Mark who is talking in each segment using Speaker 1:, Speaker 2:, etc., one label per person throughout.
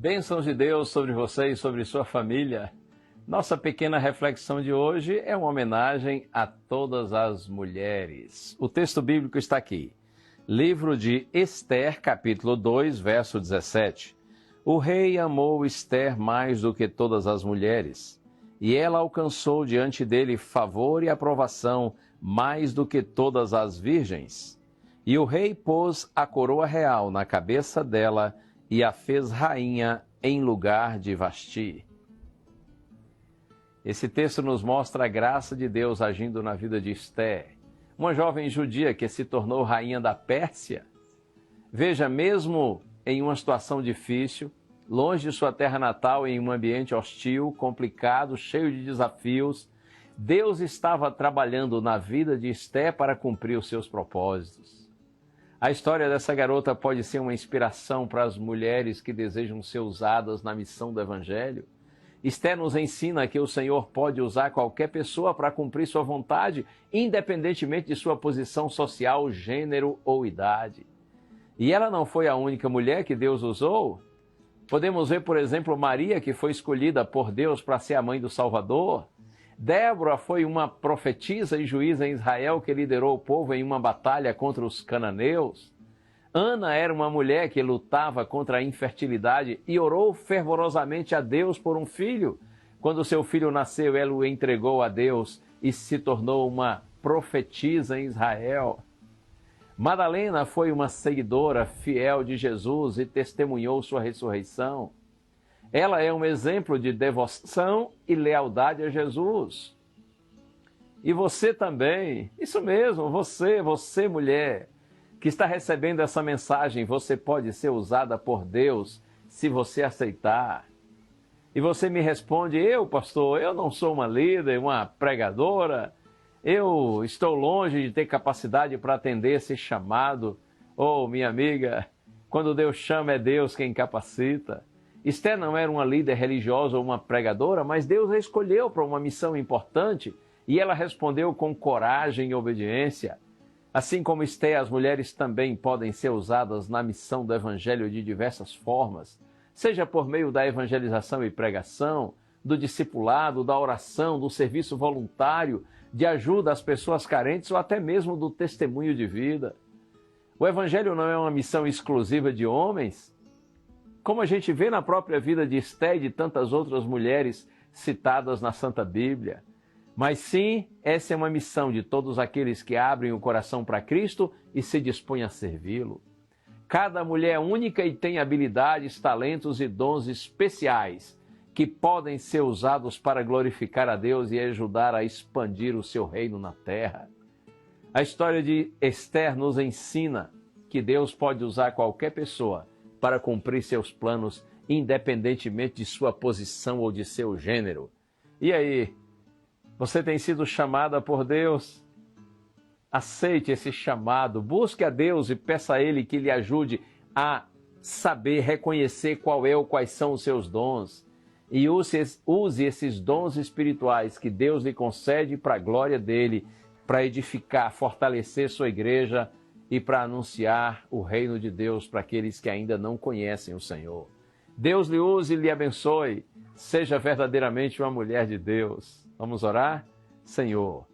Speaker 1: Bênçãos de Deus sobre você e sobre sua família. Nossa pequena reflexão de hoje é uma homenagem a todas as mulheres. O texto bíblico está aqui. Livro de Ester, capítulo 2, verso 17. O rei amou Ester mais do que todas as mulheres, e ela alcançou diante dele favor e aprovação mais do que todas as virgens. E o rei pôs a coroa real na cabeça dela e a fez rainha em lugar de Vasti. Esse texto nos mostra a graça de Deus agindo na vida de Ester, uma jovem judia que se tornou rainha da Pérsia. Veja, mesmo em uma situação difícil, longe de sua terra natal, em um ambiente hostil, complicado, cheio de desafios, Deus estava trabalhando na vida de Ester para cumprir os seus propósitos. A história dessa garota pode ser uma inspiração para as mulheres que desejam ser usadas na missão do Evangelho. Ester nos ensina que o Senhor pode usar qualquer pessoa para cumprir sua vontade, independentemente de sua posição social, gênero ou idade. E ela não foi a única mulher que Deus usou. Podemos ver, por exemplo, Maria, que foi escolhida por Deus para ser a mãe do Salvador. Débora foi uma profetisa e juíza em Israel que liderou o povo em uma batalha contra os cananeus. Ana era uma mulher que lutava contra a infertilidade e orou fervorosamente a Deus por um filho. Quando seu filho nasceu, ela o entregou a Deus e se tornou uma profetisa em Israel. Madalena foi uma seguidora fiel de Jesus e testemunhou sua ressurreição. Ela é um exemplo de devoção e lealdade a Jesus. E você também, isso mesmo, você mulher, que está recebendo essa mensagem, você pode ser usada por Deus se você aceitar. E você me responde, pastor, eu não sou uma líder, uma pregadora, eu estou longe de ter capacidade para atender esse chamado. Minha amiga, quando Deus chama é Deus quem capacita. Ester não era uma líder religiosa ou uma pregadora, mas Deus a escolheu para uma missão importante e ela respondeu com coragem e obediência. Assim como Ester, as mulheres também podem ser usadas na missão do Evangelho de diversas formas, seja por meio da evangelização e pregação, do discipulado, da oração, do serviço voluntário, de ajuda às pessoas carentes ou até mesmo do testemunho de vida. O Evangelho não é uma missão exclusiva de homens, como a gente vê na própria vida de Ester e de tantas outras mulheres citadas na Santa Bíblia. Mas sim, essa é uma missão de todos aqueles que abrem o coração para Cristo e se dispõem a servi-lo. Cada mulher é única e tem habilidades, talentos e dons especiais que podem ser usados para glorificar a Deus e ajudar a expandir o seu reino na terra. A história de Ester nos ensina que Deus pode usar qualquer pessoa para cumprir seus planos, independentemente de sua posição ou de seu gênero. E aí, você tem sido chamada por Deus? Aceite esse chamado, busque a Deus e peça a Ele que lhe ajude a saber reconhecer quais são os seus dons. E use esses dons espirituais que Deus lhe concede para a glória dEle, para edificar, fortalecer sua igreja, e para anunciar o reino de Deus para aqueles que ainda não conhecem o Senhor. Deus lhe use e lhe abençoe. Seja verdadeiramente uma mulher de Deus. Vamos orar? Senhor,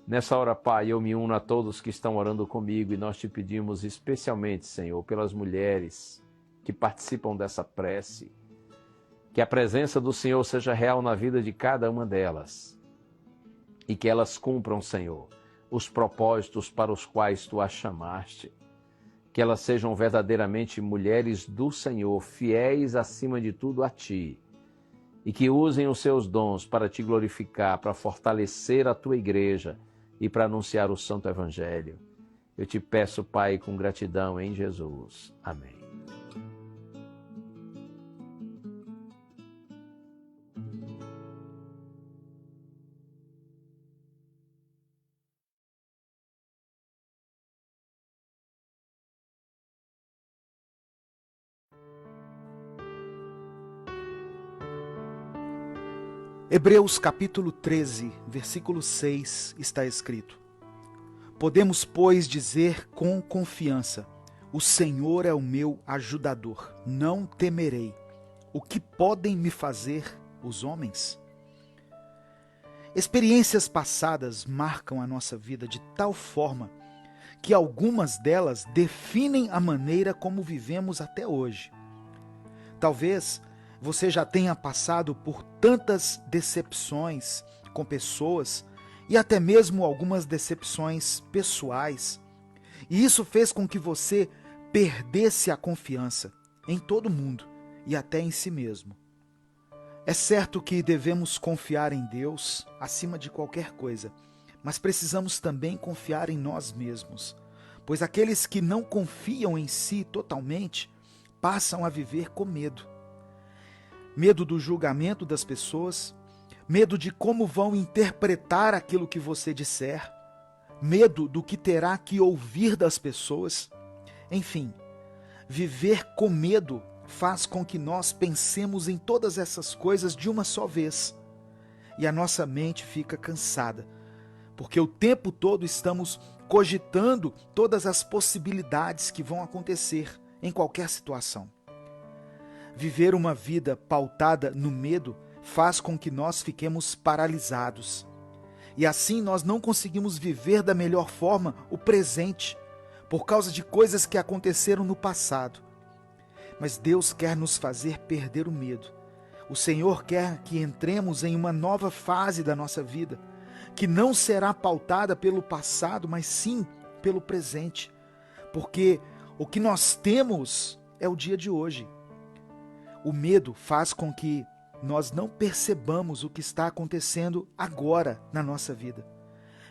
Speaker 1: nessa hora, Pai, eu me uno a todos que estão orando comigo e nós te pedimos especialmente, Senhor, pelas mulheres que participam dessa prece, que a presença do Senhor seja real na vida de cada uma delas e que elas cumpram, Senhor, os propósitos para os quais Tu as chamaste, que elas sejam verdadeiramente mulheres do Senhor, fiéis acima de tudo a Ti, e que usem os seus dons para Te glorificar, para fortalecer a Tua igreja e para anunciar o Santo Evangelho. Eu Te peço, Pai, com gratidão em Jesus. Amém.
Speaker 2: Hebreus capítulo 13, versículo 6, está escrito: Podemos, pois, dizer com confiança: o Senhor é o meu ajudador, não temerei. o que podem me fazer os homens? Experiências passadas marcam a nossa vida de tal forma que algumas delas definem a maneira como vivemos até hoje. Talvez você já tenha passado por tantas decepções com pessoas e até mesmo algumas decepções pessoais. E isso fez com que você perdesse a confiança em todo mundo e até em si mesmo. É certo que devemos confiar em Deus acima de qualquer coisa, mas precisamos também confiar em nós mesmos, pois aqueles que não confiam em si totalmente passam a viver com medo. Medo do julgamento das pessoas, medo de como vão interpretar aquilo que você disser, medo do que terá que ouvir das pessoas. Enfim, viver com medo faz com que nós pensemos em todas essas coisas de uma só vez. E a nossa mente fica cansada, porque o tempo todo estamos cogitando todas as possibilidades que vão acontecer em qualquer situação. Viver uma vida pautada no medo faz com que nós fiquemos paralisados. E assim nós não conseguimos viver da melhor forma o presente, por causa de coisas que aconteceram no passado. Mas Deus quer nos fazer perder o medo. O Senhor quer que entremos em uma nova fase da nossa vida, que não será pautada pelo passado, mas sim pelo presente. Porque o que nós temos é o dia de hoje. O medo faz com que nós não percebamos o que está acontecendo agora na nossa vida.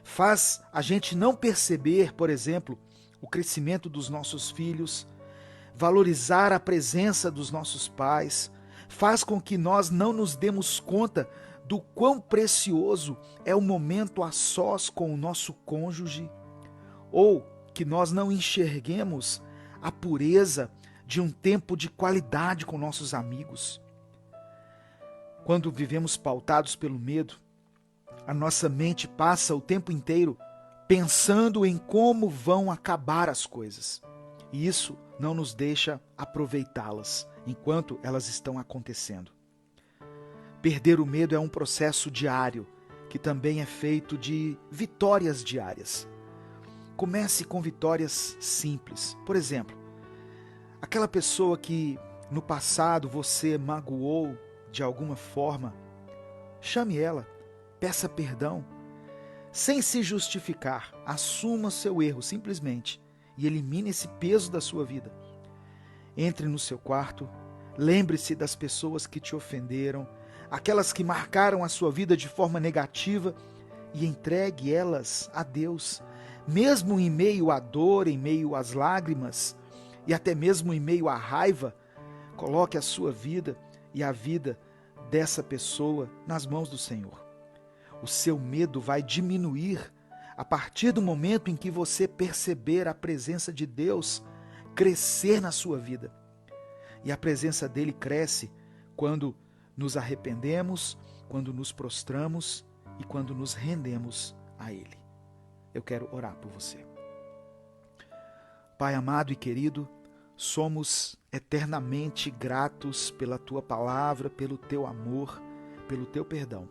Speaker 2: Faz a gente não perceber, por exemplo, o crescimento dos nossos filhos, valorizar a presença dos nossos pais, faz com que nós não nos demos conta do quão precioso é o momento a sós com o nosso cônjuge, ou que nós não enxerguemos a pureza de um tempo de qualidade com nossos amigos. Quando vivemos pautados pelo medo, a nossa mente passa o tempo inteiro pensando em como vão acabar as coisas. E isso não nos deixa aproveitá-las enquanto elas estão acontecendo. Perder o medo é um processo diário, que também é feito de vitórias diárias. Comece com vitórias simples. Por exemplo, aquela pessoa que no passado você magoou de alguma forma, chame ela, peça perdão, sem se justificar, assuma seu erro simplesmente e elimine esse peso da sua vida. Entre no seu quarto, lembre-se das pessoas que te ofenderam, aquelas que marcaram a sua vida de forma negativa, e entregue elas a Deus, mesmo em meio à dor, em meio às lágrimas e até mesmo em meio à raiva. Coloque a sua vida e a vida dessa pessoa nas mãos do Senhor. O seu medo vai diminuir a partir do momento em que você perceber a presença de Deus crescer na sua vida. E a presença dele cresce quando nos arrependemos, quando nos prostramos e quando nos rendemos a ele. Eu quero orar por você. Pai amado e querido, somos eternamente gratos pela tua palavra, pelo teu amor, pelo teu perdão.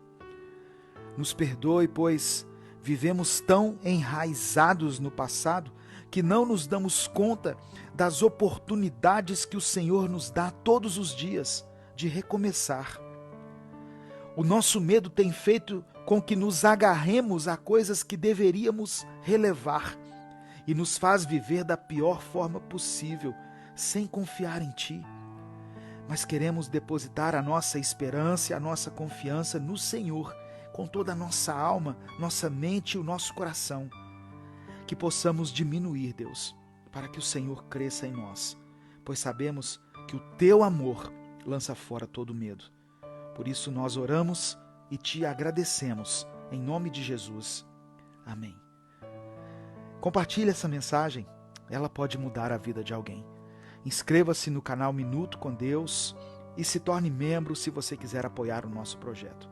Speaker 2: Nos perdoe, pois vivemos tão enraizados no passado que não nos damos conta das oportunidades que o Senhor nos dá todos os dias de recomeçar. O nosso medo tem feito com que nos agarremos a coisas que deveríamos relevar e nos faz viver da pior forma possível, sem confiar em Ti. Mas queremos depositar a nossa esperança e a nossa confiança no Senhor, com toda a nossa alma, nossa mente e o nosso coração. Que possamos diminuir, Deus, para que o Senhor cresça em nós, pois sabemos que o Teu amor lança fora todo medo. Por isso nós oramos e Te agradecemos, em nome de Jesus. Amém. Compartilhe essa mensagem, ela pode mudar a vida de alguém. Inscreva-se no canal Minuto com Deus e se torne membro se você quiser apoiar o nosso projeto.